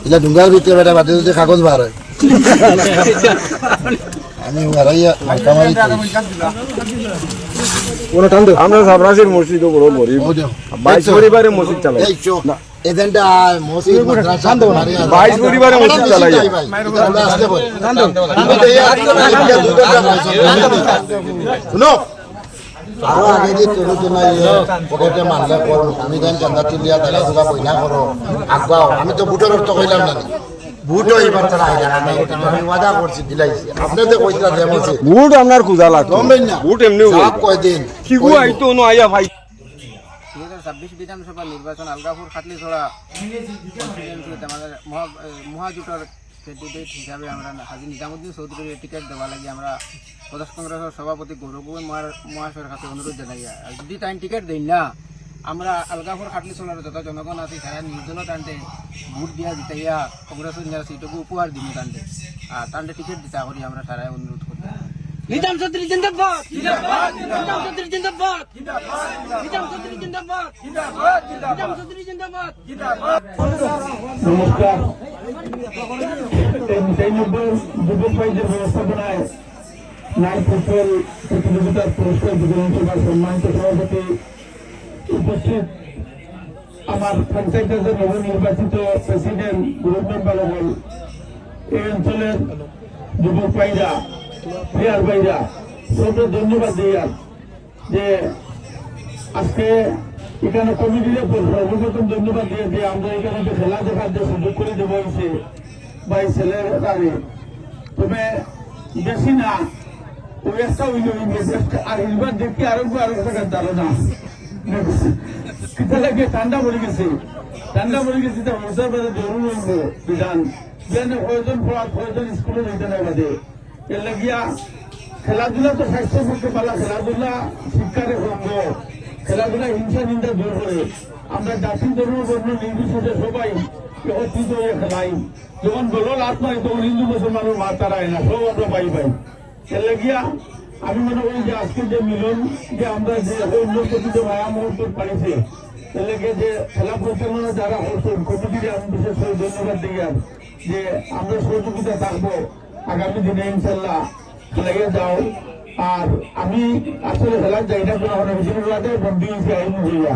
এটা ডুঙ্গার ভিতরে বেটা বাদে যদি কাগজ বার হয় আমি আমরা সাবরাসির মসজিদ বড় গরিব 22 পরিবারে মসজিদ চালাই এজেন্ডা মসজিদ মাদ্রাসা 22 পরিবারে মসজিদ চালাই শুনো আরো আগে যে তোর জন্য পকেটে মানলে করো আমি দেন চান্দা তুলিয়া তাহলে তোরা বইনা করো আগাও আমি তো বুটের অর্থ কইলাম না বুটও এবার তারা আমি ওয়াদা করছি দিলাইছি আপনাদের কইতা যেমন বুট আপনার খুঁজা লাগতো বুট এমনি কয়দিন কি গো আইতো ন আইয়া ভাই 2026 বিধানসভা নির্বাচন আলগাপুর খাটলিছড়া কনস্টিটুয়েন্সিতে আমাদের মহাজোটের ক্যান্ডিডেট হিসাবে আমরা হাজী নিজামুদ্দিন চৌধুরীর টিকিট দেওয়া লাগে আমরা প্রদেশ কংগ্রেসের সভাপতি গৌরব মহাশয়ের কাছে অনুরোধ জানাই যদি টাইম টিকিট দেই না আমরা আলগাপুর খাটলিছড়ার যত জনগণ আছে তারা নির্দলীয় টানতে ভোট দিয়া জিতাইয়া কংগ্রেসের সিটকে উপহার দিব টানতে আর টানতে টিকিট দিতে করি আমরা তারাই অনুরোধ করি নিজাম চৌধুরী জিন্দাবাদ জিন্দাবাদ নিজাম চৌধুরী জিন্দাবাদ জিন্দাবাদ নিজাম চৌধুরী জিন্দাবাদ জিন্দাবাদ নিজাম চৌধুরী জিন্দাবাদ জিন্দাবাদ নমস্কার এই যুবক ভাইদের ব্যবস্থাপনায় নাইট ফুটবল প্রতিযোগিতার পুরস্কার বিতরণ সভার সম্মানিত সভাপতি উপস্থিত আমার পঞ্চায়েতের নবনির্বাচিত প্রেসিডেন্ট গ্রুপ মেম্বার এই অঞ্চলের যুবক ভাইরা প্লেয়ার ভাইরা সবকে ধন্যবাদ দিই যে আজকে এখানে কমিটির সর্বপ্রথম ধন্যবাদ দিয়ে যে আমরা এখানে খেলা দেখার যে সুযোগ করে দেবো হয়েছে বা এই ছেলের তবে বেশি না ওই একটা আর এবার দেখি আরো টাকার ধারণা লাগে ঠান্ডা পড়ে গেছে মশার বাদে জরুরি বিধান প্রয়োজন পড়ার প্রয়োজন স্কুলে যেতে না বাদে এর লাগিয়া খেলাধুলা তো স্বাস্থ্যের পক্ষে পালা খেলাধুলা শিক্ষার অঙ্গ খেলাধুলা হিংসা নিন্দা দূর করে আমরা জাতি ধর্ম বর্ণ নির্বিশেষে সবাই একত্রিত হয়ে খেলাই যখন দলল আত্মায় তখন হিন্দু মুসলমানের মা তারায় না সব আমরা পাই এর লাগিয়া আমি মনে করি যে আজকে যে মিলন যে আমরা যে উন্নত মায়া মুহূর্ত পাইছে এর লাগে যে খেলা পরিচালনা যারা হচ্ছেন কমিটিকে আমি বিশেষ করে ধন্যবাদ দিই যে আমরা সহযোগিতা থাকবো আগামী দিনে ইনশাল্লাহ খেলাইয়া যাও আর আমি আসলে খেলার জায়গা কোনো হলে বেশিরভাগ বন্ধু হয়েছি আইন হইয়া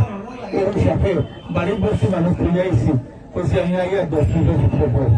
ওই সাথে বাড়ির বসে মানুষ ফিরে আইছি বলছি আমি আগে 10 মিনিটের